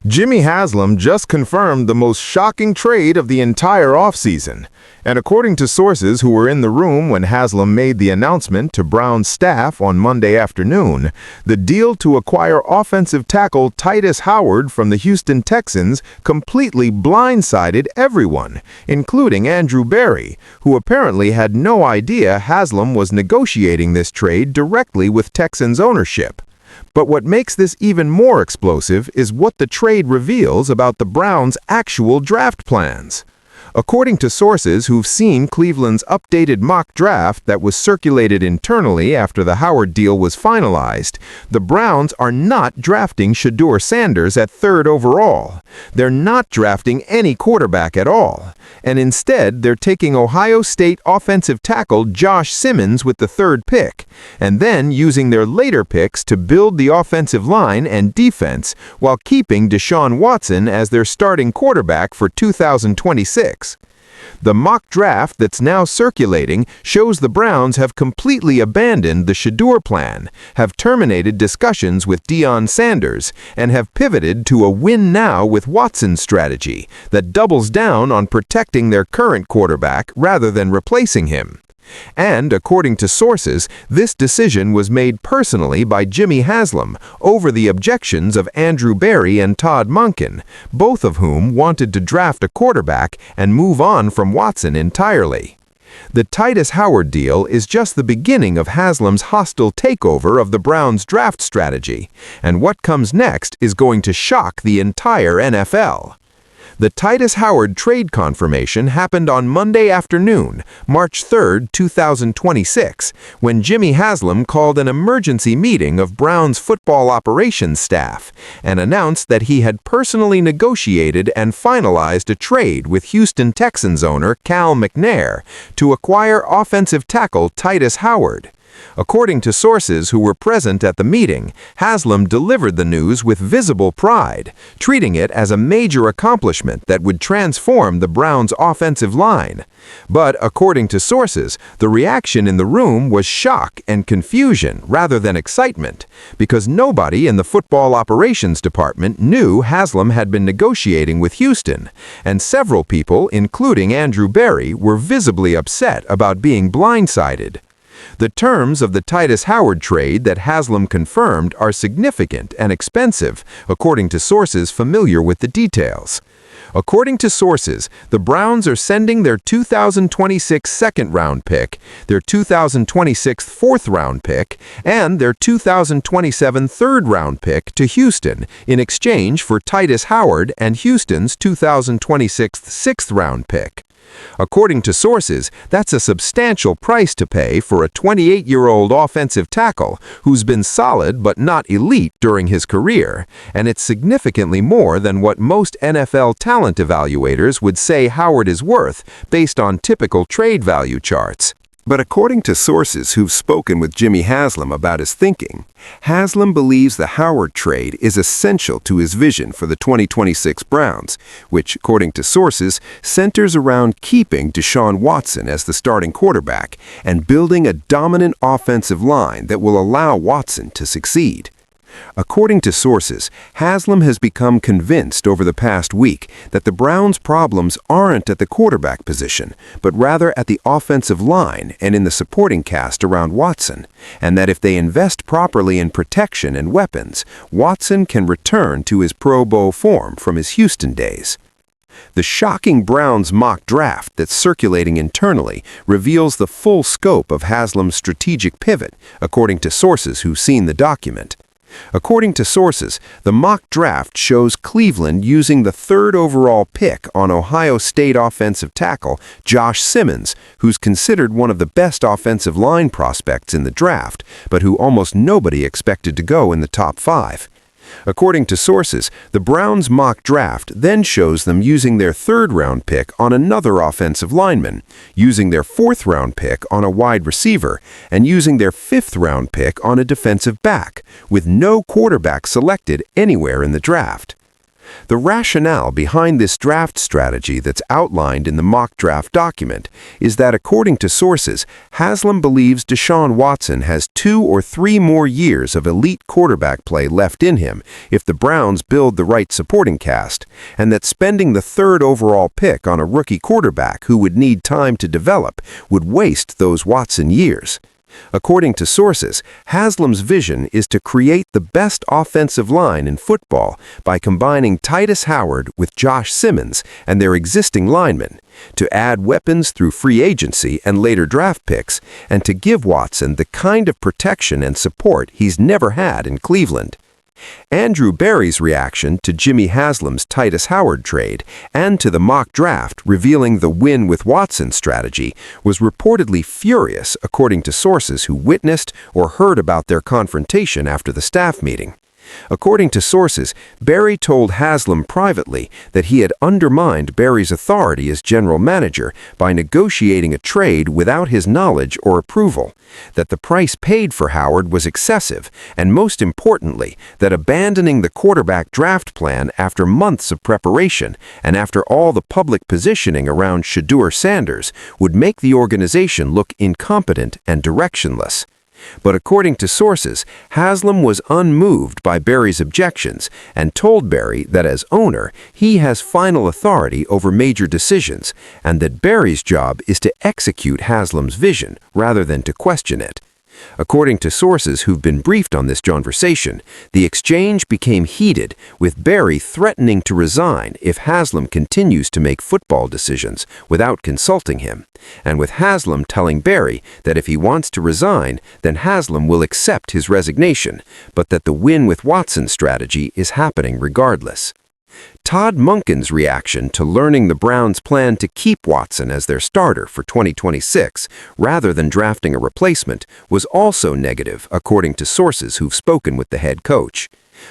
Jimmy Haslam just confirmed the most shocking trade of the entire offseason. And according to sources who were in the room when Haslam made the announcement to Brown's staff on Monday afternoon, the deal to acquire offensive tackle Tytus Howard from the Houston Texans completely blindsided everyone, including Andrew Berry, who apparently had no idea Haslam was negotiating this trade directly with Texans ownership. But what makes this even more explosive is what the trade reveals about the Browns' actual draft plans. According to sources who've seen Cleveland's updated mock draft that was circulated internally after the Howard deal was finalized, the Browns are not drafting Shedeur Sanders at 3rd overall. They're not drafting any quarterback at all. And instead, they're taking Ohio State offensive tackle Josh Simmons with the 3rd pick, and then using their later picks to build the offensive line and defense while keeping Deshaun Watson as their starting quarterback for 2026. The mock draft that's now circulating shows the Browns have completely abandoned the Shedeur plan, have terminated discussions with Deion Sanders, and have pivoted to a win-now with Watson strategy that doubles down on protecting their current quarterback rather than replacing him. And, according to sources, this decision was made personally by Jimmy Haslam over the objections of Andrew Berry and Todd Monken, both of whom wanted to draft a quarterback and move on from Watson entirely. The Tytus Howard deal is just the beginning of Haslam's hostile takeover of the Browns' draft strategy, and what comes next is going to shock the entire NFL. The Tytus Howard trade confirmation happened on Monday afternoon, March 3, 2026, when Jimmy Haslam called an emergency meeting of Browns football operations staff and announced that he had personally negotiated and finalized a trade with Houston Texans owner Cal McNair to acquire offensive tackle Tytus Howard. According to sources who were present at the meeting, Haslam delivered the news with visible pride, treating it as a major accomplishment that would transform the Browns' offensive line. But according to sources, the reaction in the room was shock and confusion rather than excitement, because nobody in the football operations department knew Haslam had been negotiating with Houston, and several people, including Andrew Berry, were visibly upset about being blindsided. The terms of the Tytus Howard trade that Haslam confirmed are significant and expensive, according to sources familiar with the details. According to sources, the Browns are sending their 2026 second-round pick, their 2026 fourth-round pick, and their 2027 third-round pick to Houston in exchange for Tytus Howard and Houston's 2026 sixth-round pick. According to sources, that's a substantial price to pay for a 28-year-old offensive tackle who's been solid but not elite during his career, and it's significantly more than what most NFL talent evaluators would say Howard is worth based on typical trade value charts. But according to sources who've spoken with Jimmy Haslam about his thinking, Haslam believes the Howard trade is essential to his vision for the 2026 Browns, which, according to sources, centers around keeping Deshaun Watson as the starting quarterback and building a dominant offensive line that will allow Watson to succeed. According to sources, Haslam has become convinced over the past week that the Browns' problems aren't at the quarterback position, but rather at the offensive line and in the supporting cast around Watson, and that if they invest properly in protection and weapons, Watson can return to his Pro Bowl form from his Houston days. The shocking Browns mock draft that's circulating internally reveals the full scope of Haslam's strategic pivot, according to sources who've seen the document. According to sources, the mock draft shows Cleveland using the 3rd overall pick on Ohio State offensive tackle Josh Simmons, who's considered one of the best offensive line prospects in the draft, but who almost nobody expected to go in the top 5. According to sources, the Browns' mock draft then shows them using their 3rd-round pick on another offensive lineman, using their 4th-round pick on a wide receiver, and using their 5th-round pick on a defensive back, with no quarterback selected anywhere in the draft. The rationale behind this draft strategy that's outlined in the mock draft document is that, according to sources, Haslam believes Deshaun Watson has 2 or 3 more years of elite quarterback play left in him if the Browns build the right supporting cast, and that spending the 3rd overall pick on a rookie quarterback who would need time to develop would waste those Watson years. According to sources, Haslam's vision is to create the best offensive line in football by combining Tytus Howard with Josh Simmons and their existing linemen, to add weapons through free agency and later draft picks, and to give Watson the kind of protection and support he's never had in Cleveland. Andrew Berry's reaction to Jimmy Haslam's Tytus Howard trade and to the mock draft revealing the win with Watson strategy was reportedly furious, according to sources who witnessed or heard about their confrontation after the staff meeting. According to sources, Berry told Haslam privately that he had undermined Berry's authority as general manager by negotiating a trade without his knowledge or approval, that the price paid for Howard was excessive, and most importantly, that abandoning the quarterback draft plan after months of preparation and after all the public positioning around Shedeur Sanders would make the organization look incompetent and directionless. But according to sources, Haslam was unmoved by Berry's objections and told Berry that as owner, he has final authority over major decisions and that Berry's job is to execute Haslam's vision rather than to question it. According to sources who've been briefed on this conversation, the exchange became heated, with Berry threatening to resign if Haslam continues to make football decisions without consulting him, and with Haslam telling Berry that if he wants to resign, then Haslam will accept his resignation, but that the win with Watson strategy is happening regardless. Todd Monken's reaction to learning the Browns' plan to keep Watson as their starter for 2026 rather than drafting a replacement was also negative, according to sources who've spoken with the head coach.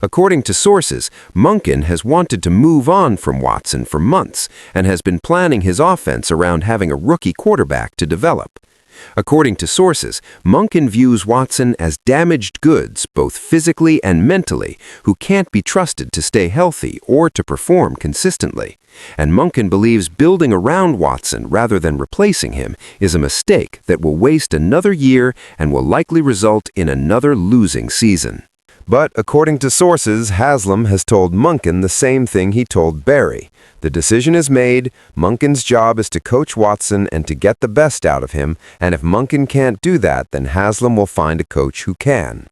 According to sources, Monken has wanted to move on from Watson for months and has been planning his offense around having a rookie quarterback to develop. According to sources, Monken views Watson as damaged goods, both physically and mentally, who can't be trusted to stay healthy or to perform consistently. And Monken believes building around Watson rather than replacing him is a mistake that will waste another year and will likely result in another losing season. But according to sources, Haslam has told Monken the same thing he told Berry. The decision is made, Monken's job is to coach Watson and to get the best out of him, and if Monken can't do that, then Haslam will find a coach who can.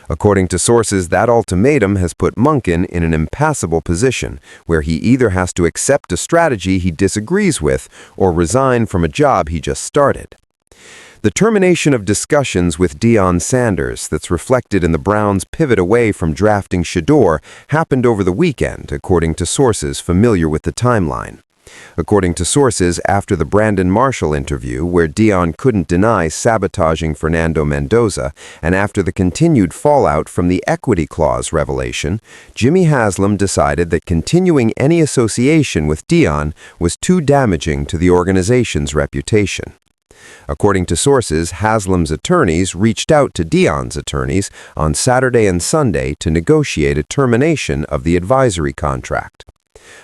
According to sources, that ultimatum has put Monken in an impassable position, where he either has to accept a strategy he disagrees with or resign from a job he just started. The termination of discussions with Deion Sanders that's reflected in the Browns' pivot away from drafting Shedeur happened over the weekend, according to sources familiar with the timeline. According to sources, after the Brandon Marshall interview, where Deion couldn't deny sabotaging Fernando Mendoza, and after the continued fallout from the equity clause revelation, Jimmy Haslam decided that continuing any association with Deion was too damaging to the organization's reputation. According to sources, Haslam's attorneys reached out to Deion's attorneys on Saturday and Sunday to negotiate a termination of the advisory contract.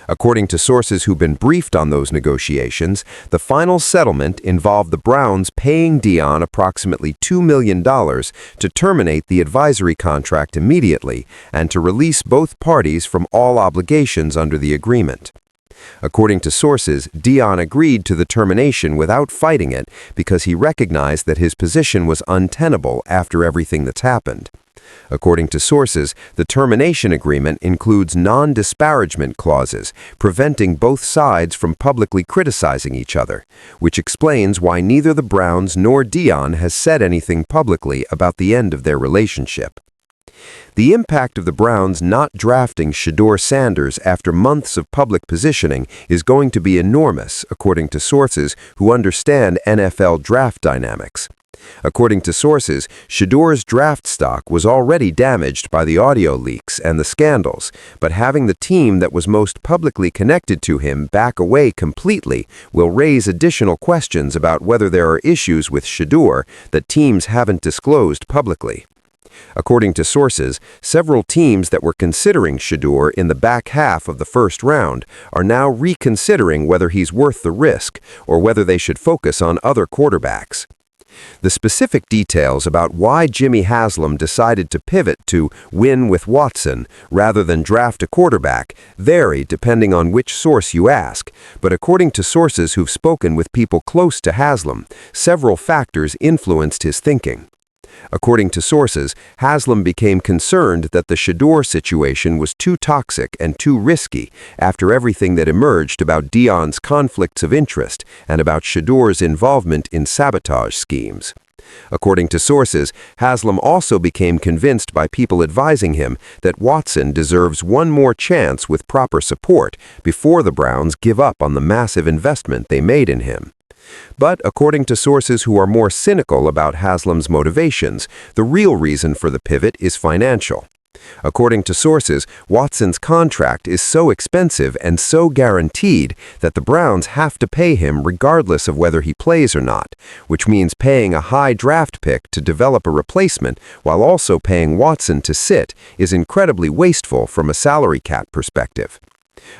According to sources who've been briefed on those negotiations, the final settlement involved the Browns paying Deion approximately $2 million to terminate the advisory contract immediately and to release both parties from all obligations under the agreement. According to sources, Deion agreed to the termination without fighting it because he recognized that his position was untenable after everything that's happened. According to sources, the termination agreement includes non-disparagement clauses, preventing both sides from publicly criticizing each other, which explains why neither the Browns nor Deion has said anything publicly about the end of their relationship. The impact of the Browns not drafting Shedeur Sanders after months of public positioning is going to be enormous, according to sources who understand NFL draft dynamics. According to sources, Shedeur's draft stock was already damaged by the audio leaks and the scandals, but having the team that was most publicly connected to him back away completely will raise additional questions about whether there are issues with Shedeur that teams haven't disclosed publicly. According to sources, several teams that were considering Shedeur in the back half of the first round are now reconsidering whether he's worth the risk or whether they should focus on other quarterbacks. The specific details about why Jimmy Haslam decided to pivot to win with Watson rather than draft a quarterback vary depending on which source you ask, but according to sources who've spoken with people close to Haslam, several factors influenced his thinking. According to sources, Haslam became concerned that the Shedeur situation was too toxic and too risky after everything that emerged about Deion's conflicts of interest and about Shedeur's involvement in sabotage schemes. According to sources, Haslam also became convinced by people advising him that Watson deserves one more chance with proper support before the Browns give up on the massive investment they made in him. But according to sources who are more cynical about Haslam's motivations, the real reason for the pivot is financial. According to sources, Watson's contract is so expensive and so guaranteed that the Browns have to pay him regardless of whether he plays or not, which means paying a high draft pick to develop a replacement while also paying Watson to sit is incredibly wasteful from a salary cap perspective.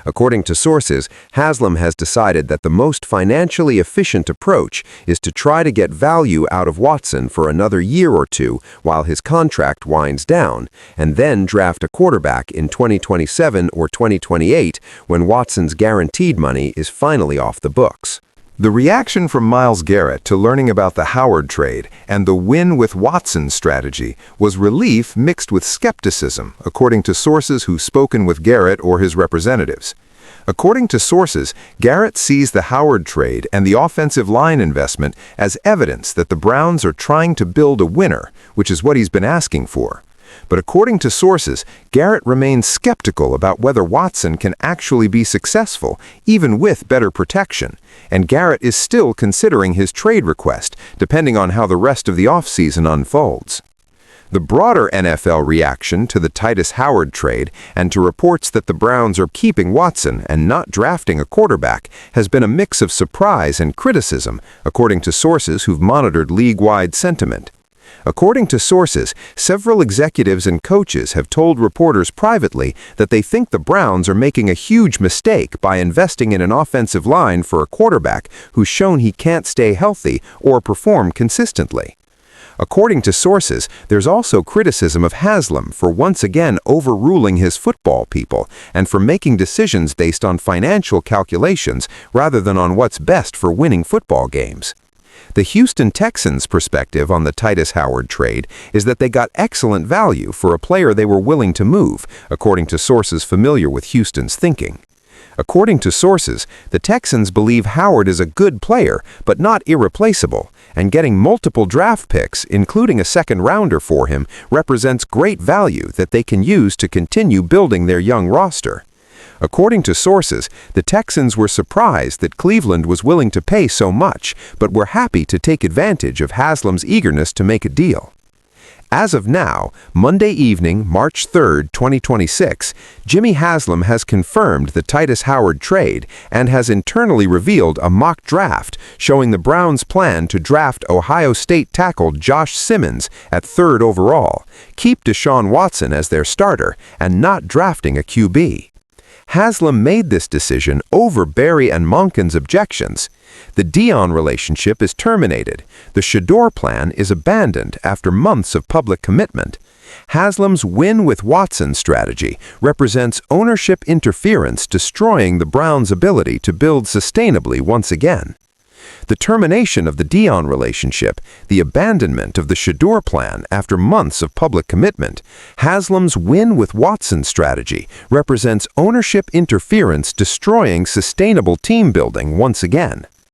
According to sources, Haslam has decided that the most financially efficient approach is to try to get value out of Watson for another year or two while his contract winds down, and then draft a quarterback in 2027 or 2028 when Watson's guaranteed money is finally off the books. The reaction from Myles Garrett to learning about the Howard trade and the win with Watson strategy was relief mixed with skepticism, according to sources who've spoken with Garrett or his representatives. According to sources, Garrett sees the Howard trade and the offensive line investment as evidence that the Browns are trying to build a winner, which is what he's been asking for. But according to sources, Garrett remains skeptical about whether Watson can actually be successful, even with better protection, and Garrett is still considering his trade request, depending on how the rest of the offseason unfolds. The broader NFL reaction to the Tytus Howard trade and to reports that the Browns are keeping Watson and not drafting a quarterback has been a mix of surprise and criticism, according to sources who've monitored league-wide sentiment. According to sources, several executives and coaches have told reporters privately that they think the Browns are making a huge mistake by investing in an offensive line for a quarterback who's shown he can't stay healthy or perform consistently. According to sources, there's also criticism of Haslam for once again overruling his football people and for making decisions based on financial calculations rather than on what's best for winning football games. The Houston Texans' perspective on the Tytus Howard trade is that they got excellent value for a player they were willing to move, according to sources familiar with Houston's thinking. According to sources, the Texans believe Howard is a good player, but not irreplaceable, and getting multiple draft picks, including a second-rounder for him, represents great value that they can use to continue building their young roster. According to sources, the Texans were surprised that Cleveland was willing to pay so much, but were happy to take advantage of Haslam's eagerness to make a deal. As of now, Monday evening, March 3, 2026, Jimmy Haslam has confirmed the Tytus Howard trade and has internally revealed a mock draft showing the Browns' plan to draft Ohio State tackle Josh Simmons at 3rd overall, keep Deshaun Watson as their starter, and not drafting a QB. Haslam made this decision over Barry and Monken's objections. The Deion relationship is terminated. The Shedeur plan is abandoned after months of public commitment. Haslam's win with Watson strategy represents ownership interference destroying the Browns' ability to build sustainably once again. The termination of the Deion relationship, the abandonment of the Shedeur plan after months of public commitment, Haslam's win with Watson strategy represents ownership interference destroying sustainable team building once again.